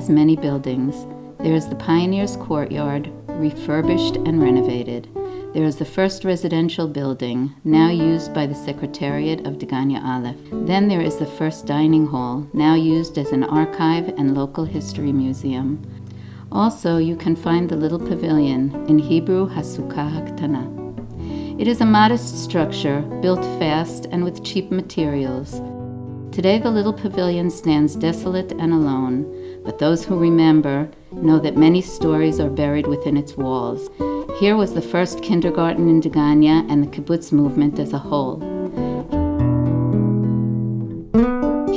has many buildings. There is the Pioneers Courtyard, refurbished and renovated. There is the first residential building, now used by the Secretariat of Degania Alef. Then there is the first dining hall, now used as an archive and local history museum. Also, you can find the Little Pavilion, in Hebrew, Hasukah HaKtana. It is a modest structure, built fast and with cheap materials. Today the Little Pavilion stands desolate and alone, but those who remember know that many stories are buried within its walls. Here was the first kindergarten in Degania and the kibbutz movement as a whole.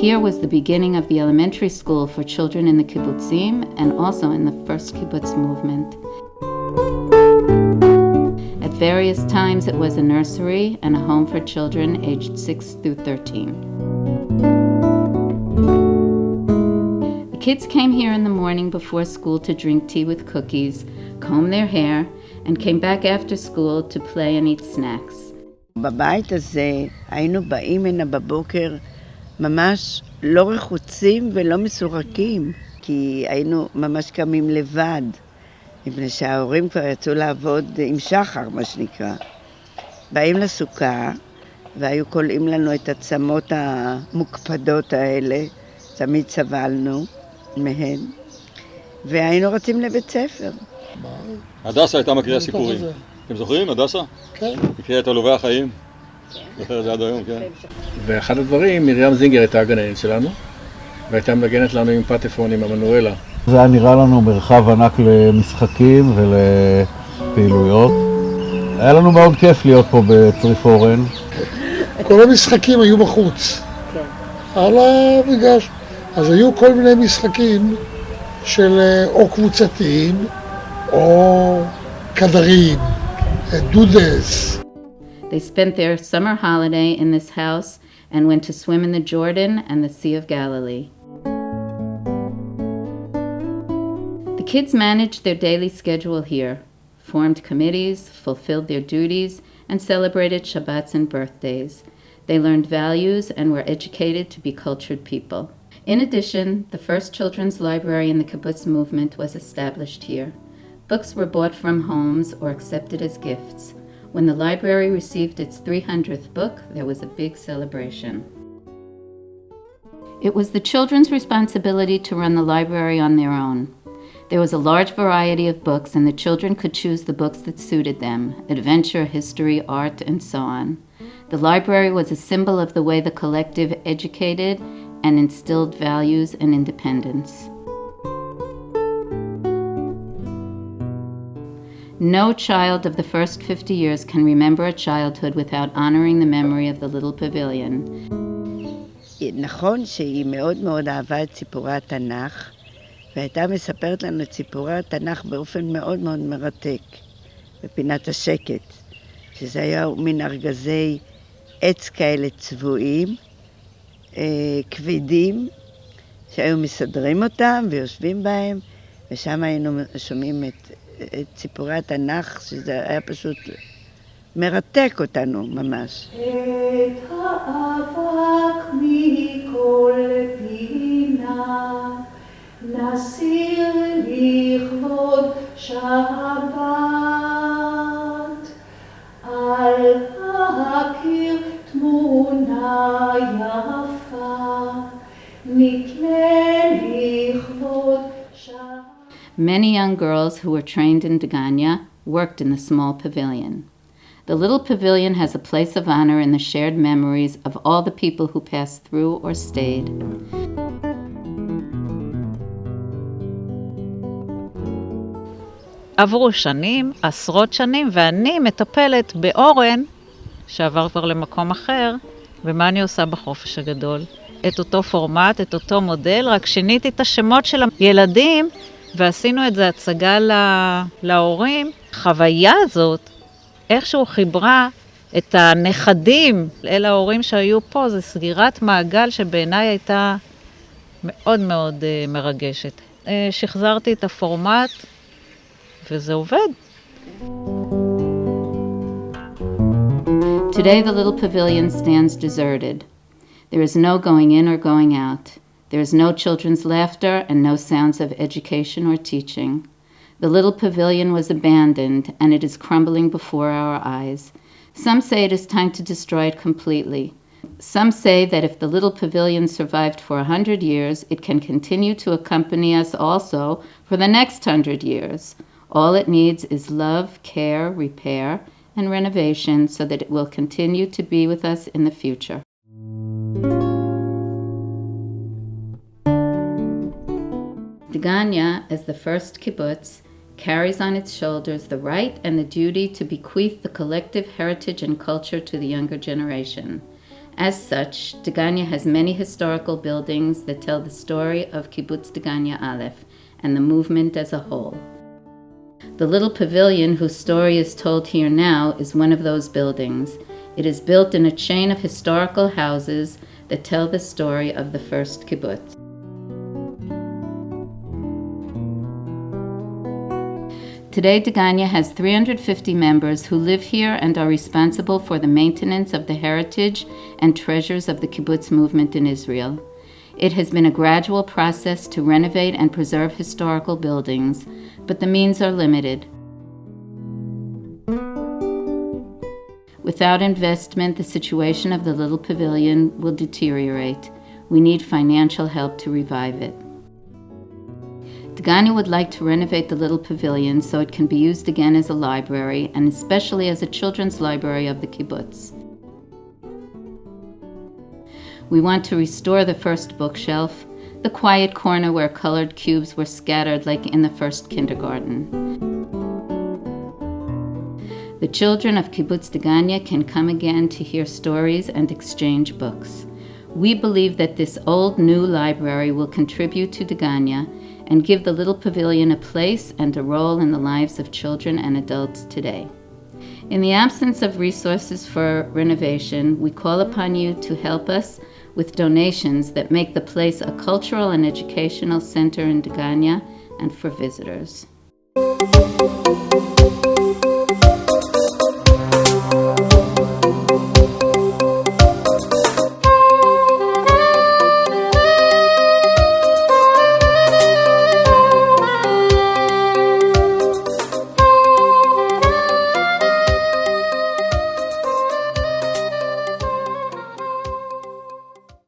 Here was the beginning of the elementary school for children in the kibbutzim and also in the first kibbutz movement. At various times it was a nursery and a home for children aged 6 through 13. The kids came here in the morning before school to drink tea with cookies, comb their hair, and came back after school to play and eat snacks. בבית הזה היינו באים הנה בבוקר ממש לא רחוצים ולא מסורקים, כי היינו ממש קמים לבד, מפני שההורים כבר יצאו לעבוד עם שחר, מה שנקרא. באים לסוכה, והיו קולעים לנו את הצמות המוקפדות האלה, תמיד סבלנו מהן, והיינו רצים לבית ספר. הדסה הייתה מקריאה סיפורים. אתם זוכרים, הדסה? כן. הקריאה את עלובי החיים. זוכר את זה עד היום, כן. ואחד הדברים, מרים זינגר הייתה הגננת שלנו, והייתה מנגנת לנו עם פטפון, עם המנואלה. זה היה נראה לנו מרחב ענק למשחקים ולפעילויות. היה לנו מאוד כיף להיות פה בצריף אורן. כל המשחקים היו בחוץ. על המגרש. אז היו כל מיני משחקים של או קבוצתיים, או כדרים, דודס. They spent their summer holiday in this house and went to swim in the Jordan and the Sea of Galilee. The kids managed their daily schedule here, formed committees, fulfilled their duties, and celebrated Shabbats and birthdays. They learned values and were educated to be cultured people. In addition, the first children's library in the kibbutz movement was established here. Books were bought from homes or accepted as gifts. When the library received its 300th book, there was a big celebration. It was the children's responsibility to run the library on their own. There was a large variety of books, and the children could choose the books that suited them: adventure, history, art, and so on. The library was a symbol of the way the collective educated and instilled values and independence. No child of the first 50 years can remember a childhood without honoring the memory of the Little Pavilion. נכון שהיא מאוד מאוד אהבה את סיפורי התנ"ך, והייתה מספרת לנו את סיפורי התנ"ך באופן מאוד מאוד מרתק, בפינת השקט, שזה היה מין ארגזי עץ כאלה צבועים, כבדים, שהיו מסדרים אותם ויושבים בהם, ושם היינו שומעים את סיפורי התנ"ך, שזה היה פשוט מרתק אותנו ממש. את האבק מכל פינה, נסיר לכבוד שבת, על הקיר תמונה יפה, נתלה לכבוד שבת. Many young girls who were trained in Degania worked in the small pavilion. The Little Pavilion has a place of honor in the shared memories of all the people who passed through or stayed. עברו שנים, עשרות שנים, ואני מטפלת באורן, שעבר כבר למקום אחר, ומה אני עושה בחופש הגדול? את אותו פורמט, את אותו מודל, רק שיניתי את השמות של הילדים, ועשינו את זה הצגה להורים. החוויה הזאת, איכשהו חיברה את הנכדים אל ההורים שהיו פה, זה סגירת מעגל שבעיניי הייתה מאוד מאוד מרגשת. שחזרתי את הפורמט, וזה עובד. Today the Little Pavilion stands deserted. There is no going in or going out. There is no children's laughter and no sounds of education or teaching. The Little Pavilion was abandoned, and it is crumbling before our eyes. Some say it is time to destroy it completely. Some say that if the Little Pavilion survived for 100 years, it can continue to accompany us also for the next 100 years. All it needs is love, care, repair, and renovation so that it will continue to be with us in the future. Degania, as the first kibbutz, carries on its shoulders the right and the duty to bequeath the collective heritage and culture to the younger generation. As such, Degania has many historical buildings that tell the story of kibbutz Degania Alef and the movement as a whole. The Little Pavilion, whose story is told here now, is one of those buildings. It is built in a chain of historical houses that tell the story of the first kibbutz. Today, Degania has 350 members who live here and are responsible for the maintenance of the heritage and treasures of the kibbutz movement in Israel. It has been a gradual process to renovate and preserve historical buildings, but the means are limited. Without investment, the situation of the Little Pavilion will deteriorate. We need financial help to revive it. Degania would like to renovate the Little Pavilion so it can be used again as a library, and especially as a children's library of the kibbutz. We want to restore the first bookshelf, the quiet corner where colored cubes were scattered like in the first kindergarten. The children of kibbutz Degania can come again to hear stories and exchange books. We believe that this old new library will contribute to Degania and give the Little Pavilion a place and a role in the lives of children and adults today. In the absence of resources for renovation, we call upon you to help us with donations that make the place a cultural and educational center in Degania and for visitors.